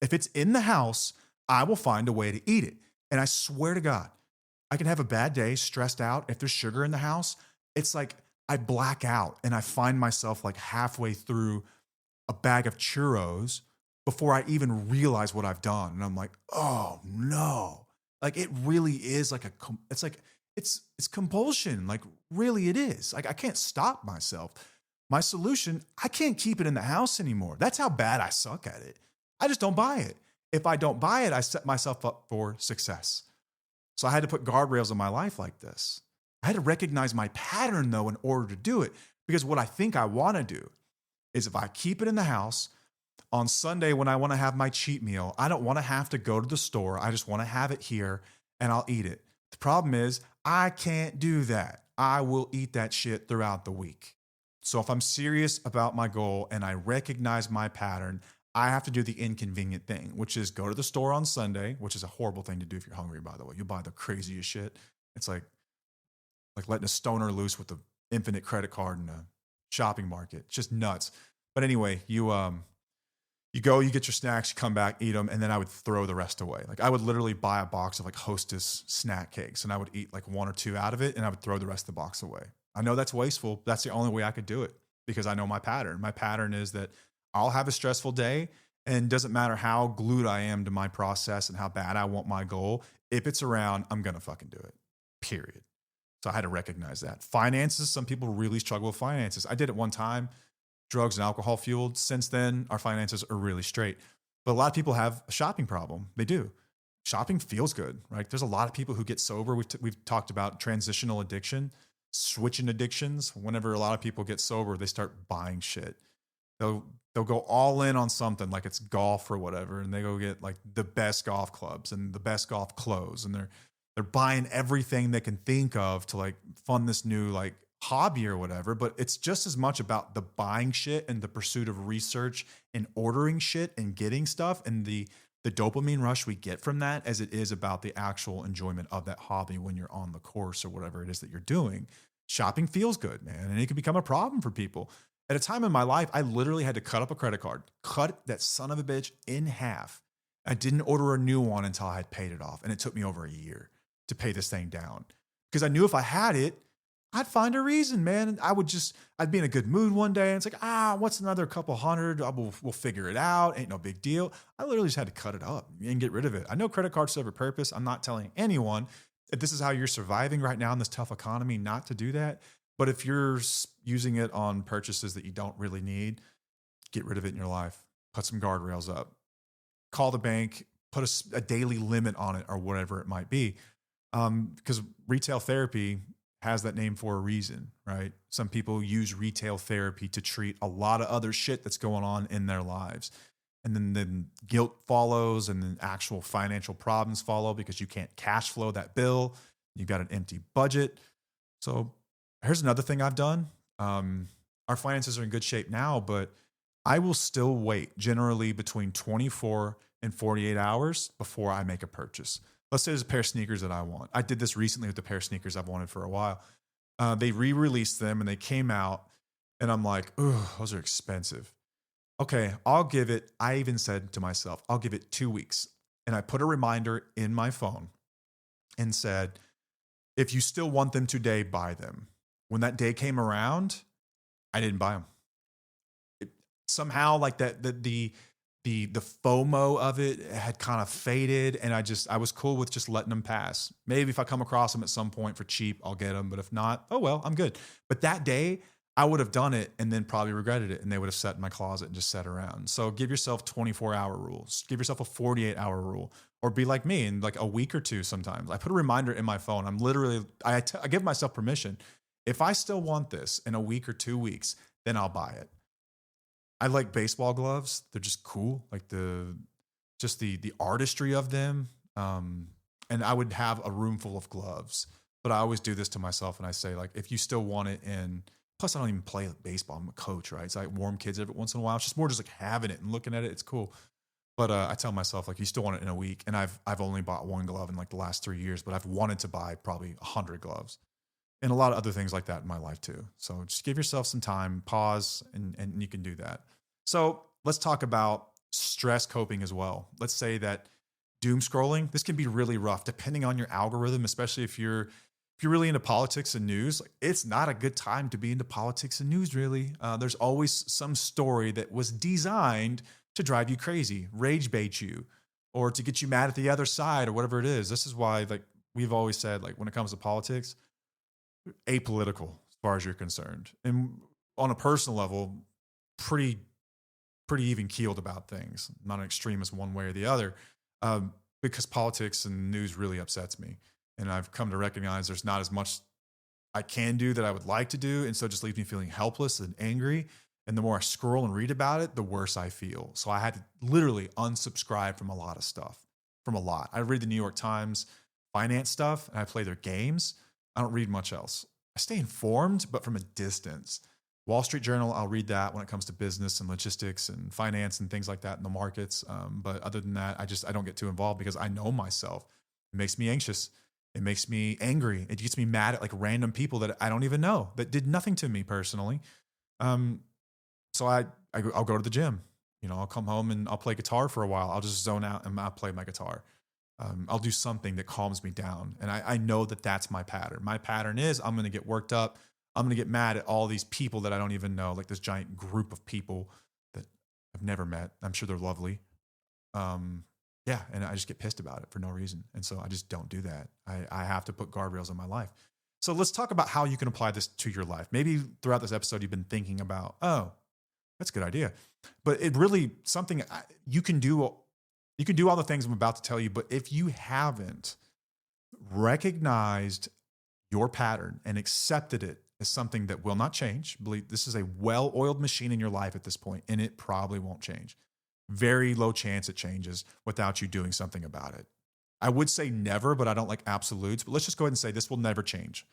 If it's in the house, I will find a way to eat it. And I swear to God, I can have a bad day, stressed out. If there's sugar in the house, it's like I black out and I find myself like halfway through a bag of churros before I even realize what I've done. And I'm like, oh no. Like it really is like it's like, it's compulsion. Like really it is. Like I can't stop myself. My solution, I can't keep it in the house anymore. That's how bad I suck at it. I just don't buy it. If I don't buy it, I set myself up for success. So I had to put guardrails in my life like this. I had to recognize my pattern though in order to do it. Because what I think I want to do is if I keep it in the house on Sunday when I want to have my cheat meal, I don't want to have to go to the store. I just want to have it here and I'll eat it. The problem is I can't do that. I will eat that shit throughout the week. So if I'm serious about my goal and I recognize my pattern, I have to do the inconvenient thing, which is go to the store on Sunday, which is a horrible thing to do if you're hungry, by the way. You buy the craziest shit. It's like letting a stoner loose with the infinite credit card in a shopping market. It's just nuts. But anyway, you go, you get your snacks, you come back, eat them, and then I would throw the rest away. Like I would literally buy a box of like Hostess snack cakes and I would eat like one or two out of it and I would throw the rest of the box away. I know that's wasteful. That's the only way I could do it because I know my pattern. My pattern is that I'll have a stressful day and it doesn't matter how glued I am to my process and how bad I want my goal. If it's around, I'm going to fucking do it, period. So I had to recognize that. Finances, some people really struggle with finances. I did it one time, drugs and alcohol fueled. Since then, our finances are really straight. But a lot of people have a shopping problem. They do. Shopping feels good, right? There's a lot of people who get sober. We've talked about transitional addiction, switching addictions. Whenever a lot of people get sober, they start buying shit. They'll go all in on something like it's golf or whatever, and they go get like the best golf clubs and the best golf clothes, and they're buying everything they can think of to like fund this new like hobby or whatever. But it's just as much about the buying shit and the pursuit of research and ordering shit and getting stuff and the dopamine rush we get from that as it is about the actual enjoyment of that hobby when you're on the course or whatever it is that you're doing. Shopping feels good, man, and it can become a problem for people. At a time in my life, I literally had to cut up a credit card, cut that son of a bitch in half. I didn't order a new one until I had paid it off. And it took me over a year to pay this thing down because I knew if I had it, I'd find a reason, man. I'd be in a good mood one day. And it's like, what's another couple hundred? We'll figure it out. Ain't no big deal. I literally just had to cut it up and get rid of it. I know credit cards serve a purpose. I'm not telling anyone if this is how you're surviving right now in this tough economy, not to do that. But if you're using it on purchases that you don't really need, get rid of it in your life. Put some guardrails up. Call the bank, put a daily limit on it or whatever it might be. Because retail therapy has that name for a reason, right? Some people use retail therapy to treat a lot of other shit that's going on in their lives. And then guilt follows and then actual financial problems follow because you can't cash flow that bill. You've got an empty budget. So here's another thing I've done. Our finances are in good shape now, but I will still wait generally between 24 and 48 hours before I make a purchase. Let's say there's a pair of sneakers that I want. I did this recently with the pair of sneakers I've wanted for a while. They re-released them and they came out and I'm like, ooh, those are expensive. Okay, I even said to myself, I'll give it 2 weeks. And I put a reminder in my phone and said, if you still want them today, buy them. When that day came around, I didn't buy them. Somehow like the FOMO of it had kind of faded and I was cool with just letting them pass. Maybe if I come across them at some point for cheap, I'll get them. But if not, oh well, I'm good. But that day I would have done it and then probably regretted it and they would have sat in my closet and just sat around. So give yourself 24-hour rules. Give yourself a 48-hour rule or be like me in like a week or two sometimes. I put a reminder in my phone. I give myself permission. If I still want this in a week or 2 weeks, then I'll buy it. I like baseball gloves. They're just cool. Like the artistry of them. And I would have a room full of gloves, but I always do this to myself. And I say like, if you still want it plus I don't even play baseball. I'm a coach, right? So I warm kids every once in a while. It's just more just like having it and looking at it. It's cool. But I tell myself like, you still want it in a week. And I've only bought one glove in like the last 3 years, but I've wanted to buy probably 100 gloves. And a lot of other things like that in my life too. So just give yourself some time, pause, and you can do that. So let's talk about stress coping as well. Let's say that doom scrolling, this can be really rough depending on your algorithm, especially if you're if you're really into politics and news, like, it's not a good time to be into politics and news, really. There's always some story that was designed to drive you crazy, rage bait you, or to get you mad at the other side or whatever it is. This is why, like, we've always said, like, when it comes to politics, apolitical as far as you're concerned. And on a personal level, pretty even keeled about things, not an extremist one way or the other, because politics and news really upsets me. And I've come to recognize there's not as much I can do that I would like to do. And so it just leaves me feeling helpless and angry. And the more I scroll and read about it, the worse I feel. So I had to literally unsubscribe from a lot of stuff, from a lot. I read the New York Times finance stuff and I play their games. I don't read much else. I stay informed, but from a distance. Wall Street Journal, I'll read that when it comes to business and logistics and finance and things like that in the markets. But other than that, I don't get too involved because I know myself. It makes me anxious. It makes me angry. It gets me mad at like random people that I don't even know that did nothing to me personally. So I'll go to the gym. You know, I'll come home and I'll play guitar for a while. I'll just zone out and I'll play my guitar. I'll do something that calms me down. And I know that that's my pattern. My pattern is I'm going to get worked up. I'm going to get mad at all these people that I don't even know, like this giant group of people that I've never met. I'm sure they're lovely. Yeah, and I just get pissed about it for no reason. And so I just don't do that. I have to put guardrails in my life. So let's talk about how you can apply this to your life. Maybe throughout this episode, you've been thinking about, oh, that's a good idea. But it really, something you can do. You can do all the things I'm about to tell you, but if you haven't recognized your pattern and accepted it as something that will not change, believe this is a well-oiled machine in your life at this point, and it probably won't change. Very low chance it changes without you doing something about it. I would say never, but I don't like absolutes. But let's just go ahead and say this will never change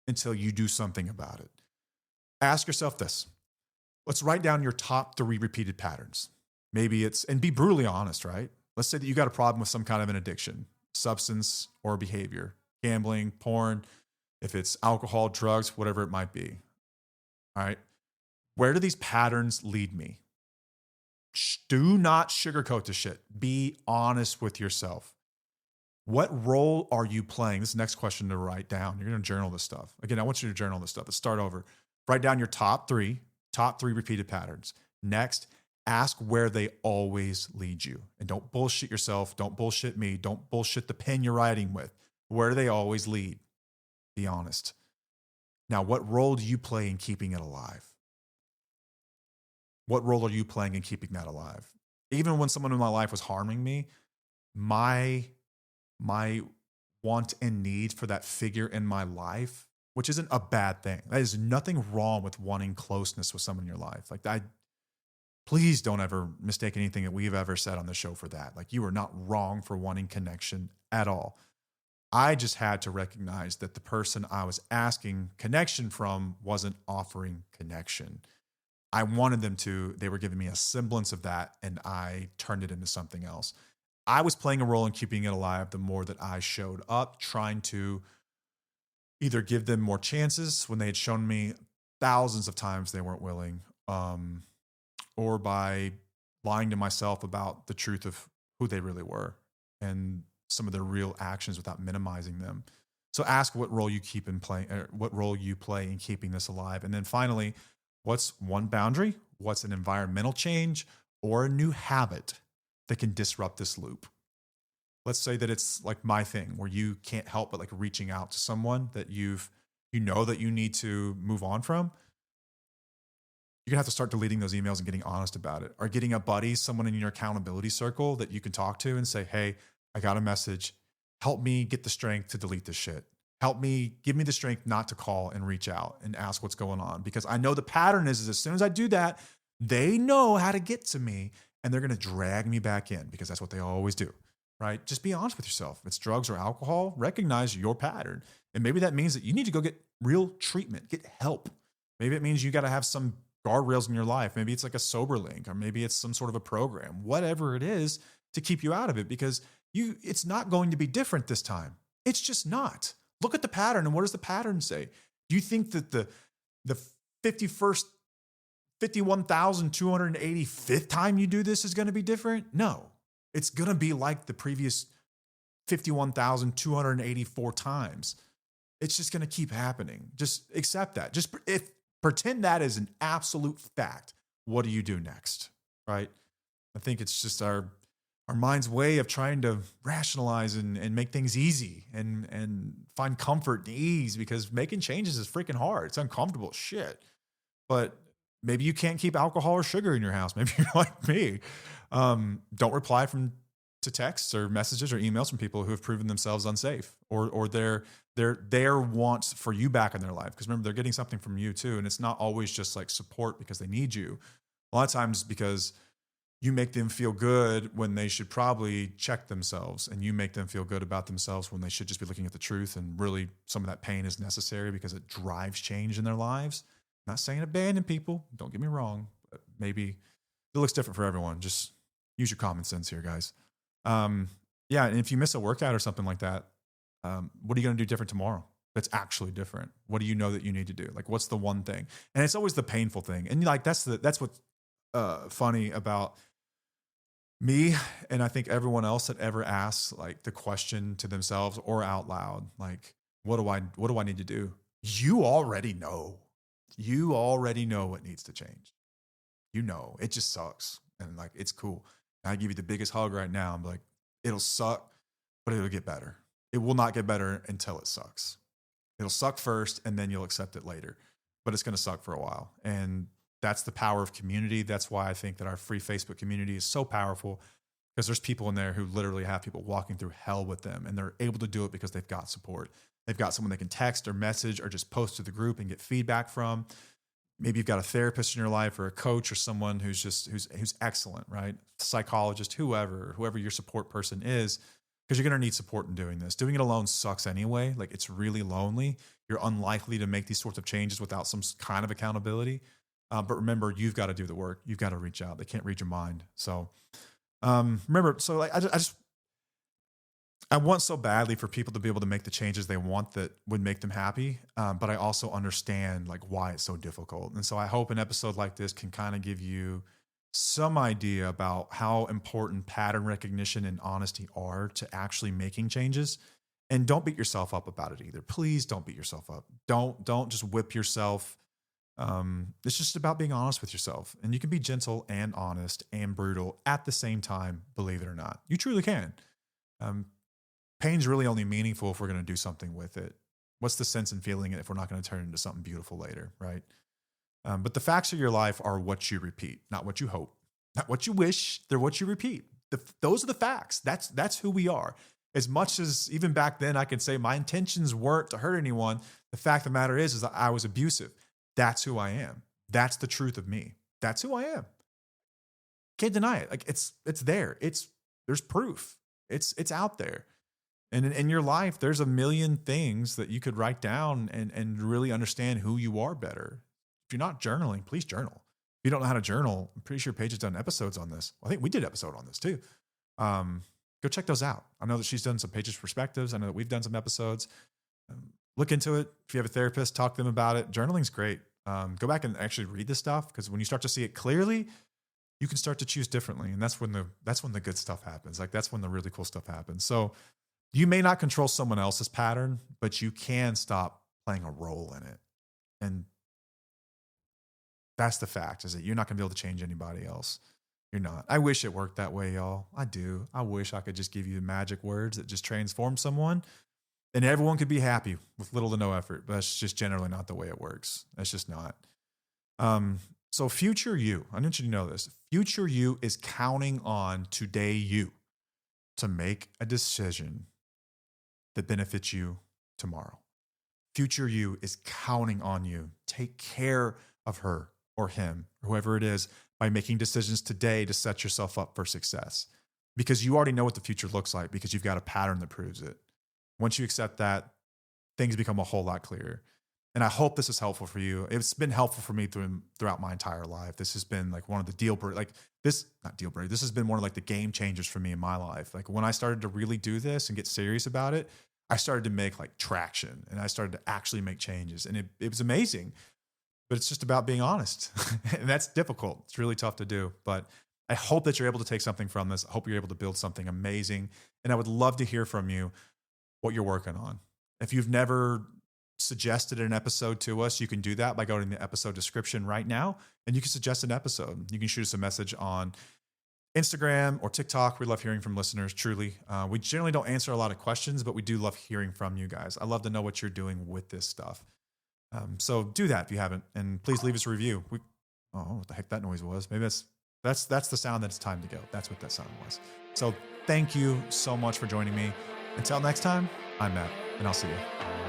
until you do something about it. Ask yourself this. Let's write down your top 3 repeated patterns. Maybe it's, and be brutally honest, right? Let's say that you got a problem with some kind of an addiction, substance or behavior, gambling, porn, if it's alcohol, drugs, whatever it might be. All right. Where do these patterns lead me? Do not sugarcoat the shit. Be honest with yourself. What role are you playing? This is the next question to write down. You're going to journal this stuff. Again, I want you to journal this stuff. Let's start over. Write down your top three repeated patterns. Next, ask where they always lead you. And don't bullshit yourself. Don't bullshit me. Don't bullshit the pen you're writing with. Where do they always lead? Be honest. Now, what role do you play in keeping it alive? What role are you playing in keeping that alive? Even when someone in my life was harming me, my want and need for that figure in my life, which isn't a bad thing. There's nothing wrong with wanting closeness with someone in your life. Like that, please don't ever mistake anything that we've ever said on the show for that. Like you are not wrong for wanting connection at all. I just had to recognize that the person I was asking connection from wasn't offering connection. I wanted them to, they were giving me a semblance of that, and I turned it into something else. I was playing a role in keeping it alive the more that I showed up, trying to either give them more chances when they had shown me thousands of times they weren't willing, or by lying to myself about the truth of who they really were and some of their real actions without minimizing them. So ask what role you play in keeping this alive. And then finally, what's one boundary? What's an environmental change or a new habit that can disrupt this loop? Let's say that it's like my thing where you can't help but like reaching out to someone that you know that you need to move on from. You're gonna have to start deleting those emails and getting honest about it, or getting a buddy, someone in your accountability circle that you can talk to and say, hey, I got a message. Help me get the strength to delete this shit. Give me the strength not to call and reach out and ask what's going on. Because I know the pattern is as soon as I do that, they know how to get to me and they're going to drag me back in because that's what they always do, right? Just be honest with yourself. If it's drugs or alcohol, recognize your pattern. And maybe that means that you need to go get real treatment, get help. Maybe it means you got to have some guardrails in your life. Maybe it's like a Soberlink, or maybe it's some sort of a program, whatever it is to keep you out of it, because it's not going to be different this time. It's just not. Look at the pattern, and what does the pattern say? Do you think that the 51,285th time you do this is going to be different? No. It's going to be like the previous 51,284 times. it's just going to keep happening. Just accept that. Pretend that is an absolute fact. What do you do next? Right? I think it's just our mind's way of trying to rationalize and make things easy and find comfort and ease, because making changes is freaking hard. It's uncomfortable as shit. But maybe you can't keep alcohol or sugar in your house. Maybe you're like me. Don't reply to texts or messages or emails from people who have proven themselves unsafe, or their wants for you back in their life. Because remember, they're getting something from you too. And it's not always just like support because they need you. A lot of times because you make them feel good when they should probably check themselves, and you make them feel good about themselves when they should just be looking at the truth. And really some of that pain is necessary because it drives change in their lives. I'm not saying abandon people. Don't get me wrong. But maybe it looks different for everyone. Just use your common sense here, guys. Yeah. And if you miss a workout or something like that, what are you going to do different tomorrow? That's actually different. What do you know that you need to do? Like, what's the one thing? And it's always the painful thing. And like, that's what's funny about me. And I think everyone else that ever asks like the question to themselves or out loud, like, what do I need to do? You already know what needs to change. You know, it just sucks. And like, it's cool. And I give you the biggest hug right now. I'm like, it'll suck, but it'll get better. It will not get better until it sucks. It'll suck first, and then you'll accept it later, but it's going to suck for a while. And that's the power of community. That's why I think that our free Facebook community is so powerful, because there's people in there who literally have people walking through hell with them, and they're able to do it because they've got support. They've got someone they can text or message or just post to the group and get feedback from. Maybe you've got a therapist in your life or a coach or someone who's excellent, right? Psychologist, whoever your support person is, because you're going to need support in doing this. Doing it alone sucks anyway. Like, it's really lonely. You're unlikely to make these sorts of changes without some kind of accountability. But remember, you've got to do the work. You've got to reach out. They can't read your mind. So remember, so like, I want so badly for people to be able to make the changes they want that would make them happy. But I also understand like why it's so difficult. And so I hope an episode like this can kind of give you some idea about how important pattern recognition and honesty are to actually making changes. And don't beat yourself up about it either. Please don't beat yourself up. Don't just whip yourself. It's just about being honest with yourself, and you can be gentle and honest and brutal at the same time. Believe it or not, you truly can. Pain's really only meaningful if we're going to do something with it. What's the sense in feeling it if we're not going to turn it into something beautiful later, right? But the facts of your life are what you repeat, not what you hope, not what you wish. They're what you repeat. Those are the facts. That's who we are. As much as even back then I could say my intentions weren't to hurt anyone, the fact of the matter is that I was abusive. That's who I am. That's the truth of me. That's who I am. Can't deny it. Like, it's there. There's proof. It's out there. And in your life, there's a million things that you could write down and really understand who you are better. If you're not journaling, please journal. If you don't know how to journal, I'm pretty sure Paige has done episodes on this. I think we did an episode on this too. Go check those out. I know that she's done some Paige's perspectives. I know that we've done some episodes. Look into it. If you have a therapist, talk to them about it. Journaling's great. Go back and actually read this stuff, because when you start to see it clearly, you can start to choose differently. And that's when the good stuff happens. Like, that's when the really cool stuff happens. So you may not control someone else's pattern, but you can stop playing a role in it. And that's the fact, is that you're not going to be able to change anybody else. You're not. I wish it worked that way, y'all. I do. I wish I could just give you magic words that just transform someone and everyone could be happy with little to no effort. But that's just generally not the way it works. That's just not. So future you, I want you to know this. Future you is counting on today you to make a decision that benefits you tomorrow. Future you is counting on you. Take care of her or him, or whoever it is, by making decisions today to set yourself up for success. Because you already know what the future looks like, because you've got a pattern that proves it. Once you accept that, things become a whole lot clearer. And I hope this is helpful for you. It's been helpful for me throughout my entire life. This has been like one of the this has been one of like the game changers for me in my life. Like, when I started to really do this and get serious about it, I started to make like traction, and I started to actually make changes, and it was amazing. But it's just about being honest. And that's difficult. It's really tough to do. But I hope that you're able to take something from this. I hope you're able to build something amazing. And I would love to hear from you what you're working on. If you've never suggested an episode to us, you can do that by going to the episode description right now, and you can suggest an episode. You can shoot us a message on Instagram or TikTok. We love hearing from listeners, truly. We generally don't answer a lot of questions, but we do love hearing from you guys. I love to know what you're doing with this stuff. So do that if you haven't, and please leave us a review. What the heck that noise was? Maybe that's the sound that it's time to go. That's what that sound was. So thank you so much for joining me. Until next time, I'm Matt, and I'll see you.